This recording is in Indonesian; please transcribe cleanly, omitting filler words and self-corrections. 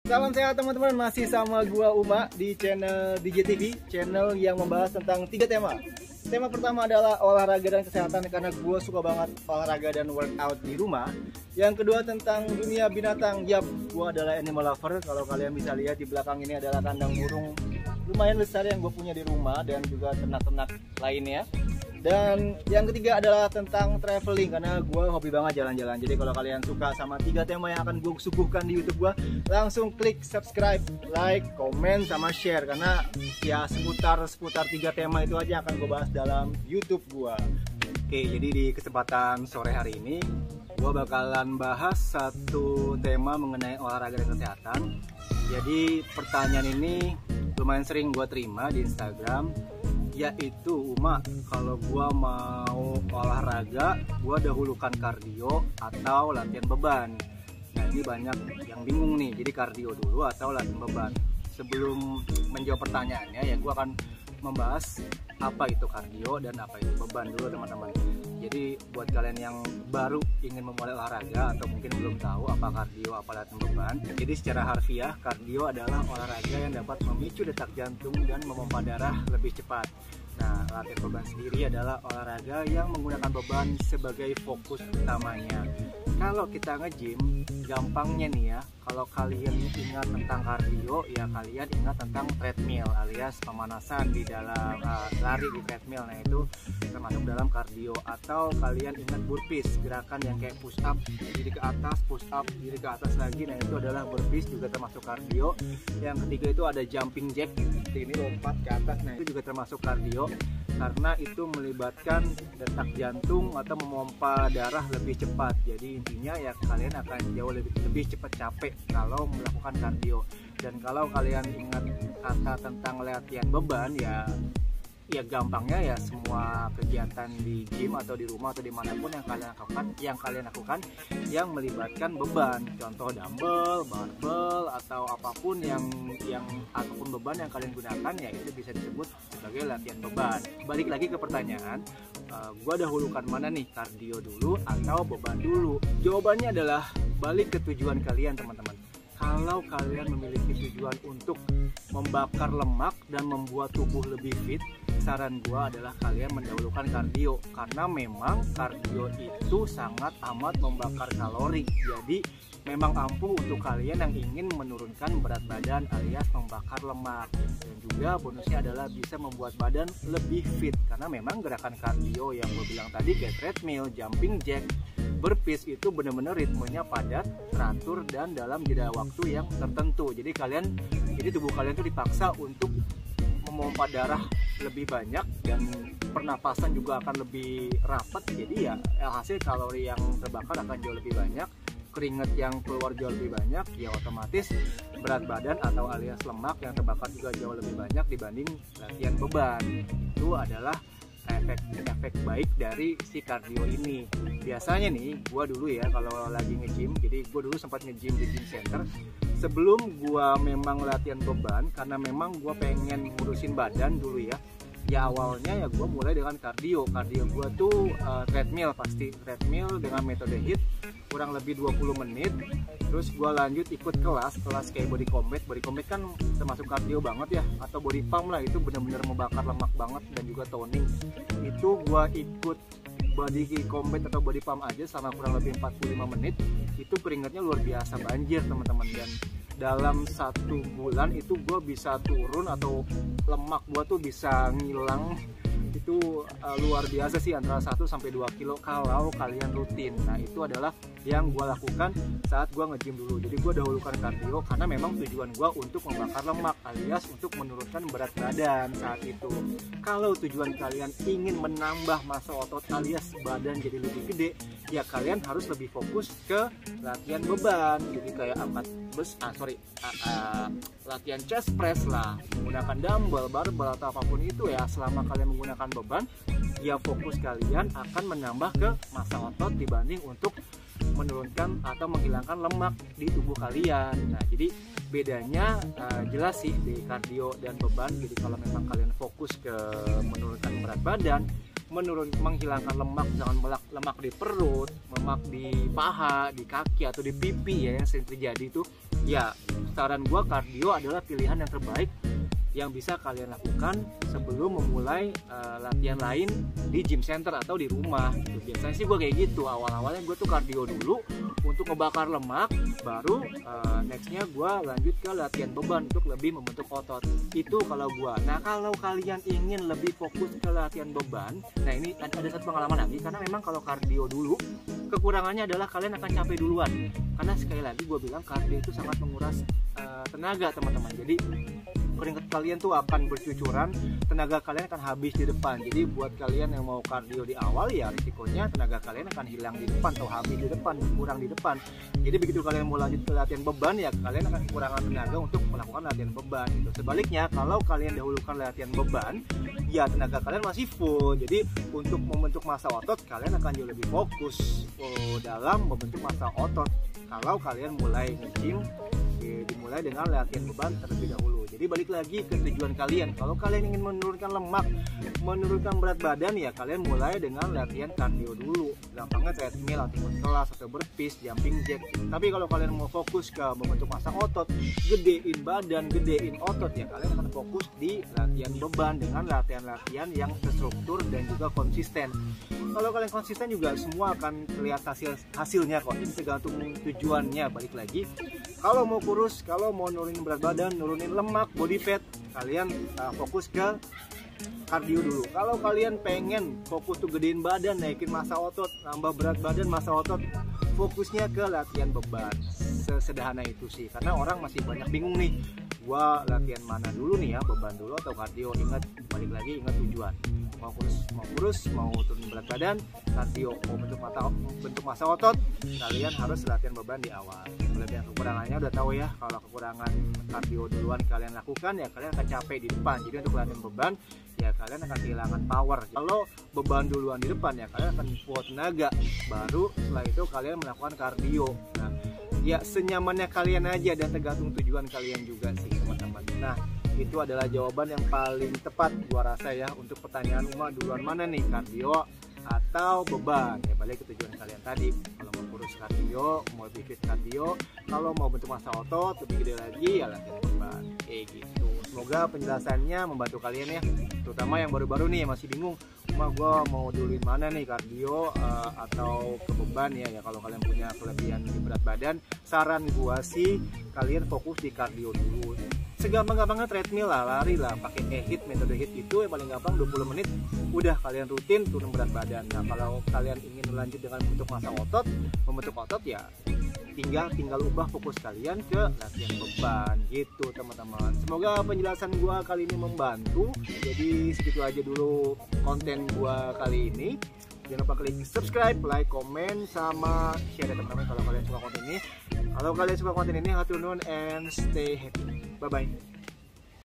Salam sehat teman-teman, masih sama gua Uma di channel DJTV, channel yang membahas tentang 3 tema. Tema pertama adalah olahraga dan kesehatan karena gua suka banget olahraga dan workout di rumah. Yang kedua tentang dunia binatang. Yap, gua adalah animal lover. Kalau kalian bisa lihat di belakang ini adalah kandang burung lumayan besar yang gue punya di rumah dan juga ternak-ternak lainnya. Dan yang ketiga adalah tentang traveling karena gue hobi banget jalan-jalan. Jadi kalau kalian suka sama 3 tema yang akan gue suguhkan di YouTube gue, langsung klik subscribe, like, komen, sama share karena ya seputar 3 tema itu aja akan gue bahas dalam YouTube gue. Oke, jadi di kesempatan sore hari ini gue bakalan bahas satu tema mengenai olahraga dan kesehatan. Jadi pertanyaan ini lumayan sering gue terima di Instagram, yaitu Uma, kalau gue mau olahraga, gue dahulukan kardio atau latihan beban. Nah ini banyak yang bingung nih, jadi kardio dulu atau latihan beban. Sebelum menjawab pertanyaannya ya gue akan membahas apa itu kardio dan apa itu beban dulu teman-teman. Jadi buat kalian yang baru ingin memulai olahraga atau mungkin belum tahu apa kardio, apa latihan beban, jadi secara harfiah kardio adalah olahraga yang dapat memicu detak jantung dan memompa darah lebih cepat. Nah, latihan beban sendiri adalah olahraga yang menggunakan beban sebagai fokus utamanya. Kalau kita nge-gym, gampangnya nih ya, kalau kalian ingat tentang kardio, ya kalian ingat tentang treadmill alias pemanasan di dalam lari di treadmill. Nah itu termasuk dalam kardio. Atau kalian ingat burpees, gerakan yang kayak push up, diri ke atas, push up, diri ke atas lagi. Nah itu adalah burpees, juga termasuk kardio. Yang ketiga itu ada jumping jack, ini lompat ke atas. Nah itu juga termasuk kardio karena itu melibatkan detak jantung atau memompa darah lebih cepat. Jadi intinya ya kalian akan jauh lebih cepat capek kalau melakukan kardio. Dan kalau kalian ingat kata tentang latihan beban, ya gampangnya ya semua kegiatan di gym atau di rumah atau dimanapun yang kalian lakukan yang melibatkan beban, contoh dumbbell, barbel atau apapun ataupun beban yang kalian gunakan, ya itu bisa disebut sebagai latihan beban. Balik lagi ke pertanyaan, gua dahulukan mana nih, kardio dulu atau beban dulu? Jawabannya adalah balik ke tujuan kalian teman-teman. Kalau kalian memiliki tujuan untuk membakar lemak dan membuat tubuh lebih fit, saran gua adalah kalian mendahulukan kardio karena memang kardio itu sangat amat membakar kalori. Jadi memang ampuh untuk kalian yang ingin menurunkan berat badan alias membakar lemak. Dan juga bonusnya adalah bisa membuat badan lebih fit karena memang gerakan kardio yang gue bilang tadi kayak treadmill, jumping jack, burpees itu benar-benar ritmenya padat, teratur dan dalam jeda waktu yang tertentu. Jadi tubuh kalian tuh dipaksa untuk memompa darah lebih banyak dan pernapasan juga akan lebih rapat. Jadi ya hasil kalori yang terbakar akan jauh lebih banyak, keringat yang keluar jauh lebih banyak, ya otomatis berat badan atau alias lemak yang terbakar juga jauh lebih banyak dibanding latihan beban. Itu adalah efek baik dari si kardio ini. Biasanya nih gua dulu ya kalau lagi nge-gym, jadi gua dulu sempat nge-gym di gym center sebelum gua memang latihan beban karena memang gua pengen ngurusin badan dulu ya. Ya awalnya ya gue mulai dengan kardio gue tuh treadmill, pasti treadmill dengan metode HIIT kurang lebih 20 menit. Terus gue lanjut ikut kelas kayak body combat kan termasuk kardio banget ya, atau body pump lah, itu benar-benar membakar lemak banget dan juga toning. Itu gue ikut body combat atau body pump aja sama kurang lebih 45 menit, itu keringatnya luar biasa banjir teman-teman. Dan dalam 1 bulan itu gue bisa turun atau lemak gue tuh bisa ngilang, itu luar biasa sih, antara 1-2 kilo kalau kalian rutin. Nah itu adalah yang gue lakukan saat gue nge-gym dulu. Jadi gue dahulukan kardio karena memang tujuan gue untuk membakar lemak alias untuk menurunkan berat badan saat itu. Kalau tujuan kalian ingin menambah massa otot alias badan jadi lebih gede, ya kalian harus lebih fokus ke latihan beban. Jadi kayak latihan chest press lah, menggunakan dumbbell, barbel atau apapun itu ya. Selama kalian menggunakan beban, ya fokus kalian akan menambah ke massa otot dibanding untuk menurunkan atau menghilangkan lemak di tubuh kalian. Nah jadi bedanya jelas sih di kardio dan beban. Jadi kalau memang kalian fokus ke menurunkan berat badan, menghilangkan lemak, misalkan lemak di perut, lemak di paha, di kaki atau di pipi ya yang sering terjadi itu Ya, saran gua kardio adalah pilihan yang terbaik yang bisa kalian lakukan sebelum memulai latihan lain di gym center atau di rumah gitu. Biasanya sih gue kayak gitu, awal-awalnya gue tuh kardio dulu untuk ngebakar lemak, baru nextnya gue lanjut ke latihan beban untuk lebih membentuk otot. Itu kalau gue. Nah, kalau kalian ingin lebih fokus ke latihan beban, nah ini ada satu pengalaman lagi, karena memang kalau kardio dulu kekurangannya adalah kalian akan capek duluan, karena sekali lagi gue bilang kardio itu sangat menguras tenaga teman-teman. Jadi keringat kalian tuh akan bercucuran, tenaga kalian akan habis di depan. Jadi buat kalian yang mau kardio di awal, ya risikonya tenaga kalian akan hilang di depan atau habis di depan, kurang di depan. Jadi begitu kalian mau lanjut ke latihan beban, ya kalian akan kekurangan tenaga untuk melakukan latihan beban gitu. Sebaliknya, kalau kalian dahulukan latihan beban, ya tenaga kalian masih full. Jadi untuk membentuk massa otot, kalian akan jauh lebih fokus dalam membentuk massa otot. Kalau kalian mulai nge-gym, dimulai dengan latihan beban terlebih dahulu. Jadi balik lagi ke tujuan kalian. Kalau kalian ingin menurunkan lemak, menurunkan berat badan, ya kalian mulai dengan latihan kardio dulu. Gampangnya treadmill, latihan kelas atau burpees, jumping jack. Tapi kalau kalian mau fokus ke membentuk massa otot, gedein badan, gedein otot, ya kalian akan fokus di latihan beban dengan latihan-latihan yang terstruktur dan juga konsisten. Kalau kalian konsisten juga semua akan terlihat hasilnya kok. Ini tergantung tujuannya. Balik lagi, kalau mau kurus, kalau mau nurunin berat badan, nurunin lemak, body fat, kalian fokus ke kardio dulu. Kalau kalian pengen fokus tuh gedein badan, naikin massa otot, nambah berat badan, massa otot, fokusnya ke latihan beban. Sesederhana itu sih, karena orang masih banyak bingung nih, gua latihan mana dulu nih ya, beban dulu atau kardio. Ingat, balik lagi, ingat tujuan. Mau kurus, mau turun berat badan, kardio. Mau bentuk massa otot, kalian harus latihan beban di awal. Kelebihan kekurangannya udah tahu ya. Kalau kekurangan kardio duluan kalian lakukan, ya kalian akan capek di depan. Jadi untuk latihan beban, ya kalian akan kehilangan power. Kalau beban duluan di depan, ya kalian akan full tenaga. Baru setelah itu kalian melakukan kardio. Nah, ya senyamannya kalian aja dan tergantung tujuan kalian juga sih teman-teman. Nah, itu adalah jawaban yang paling tepat gua rasa ya untuk pertanyaan Uma, duluan mana nih, kardio atau beban? Ya balik ke tujuan kalian tadi. Kalau mau kurus kardio, mau lebih fit kardio, kalau mau bentuk massa otot lebih gede lagi, ya latihan beban. Gitu. Semoga penjelasannya membantu kalian ya, terutama yang baru-baru nih yang masih bingung, Uma gua mau duluin mana nih, kardio atau ke beban ya. Ya kalau kalian punya kelebihan di berat badan, saran gua sih kalian fokus di kardio dulu. Segampang-gampangnya treadmill lah, lari lah, pakai HIIT, metode HIIT itu yang paling gampang 20 menit udah kalian rutin turun berat badan. Nah, kalau kalian ingin lanjut dengan bentuk massa otot, membentuk otot, ya tinggal ubah fokus kalian ke latihan beban gitu teman-teman. Semoga penjelasan gua kali ini membantu. Jadi segitu aja dulu konten gua kali ini. Jangan lupa klik subscribe, like, komen, sama share ya teman-teman kalau kalian suka konten ini. Kalau kalian suka konten ini, hatur nuhun and stay happy. Bye-bye.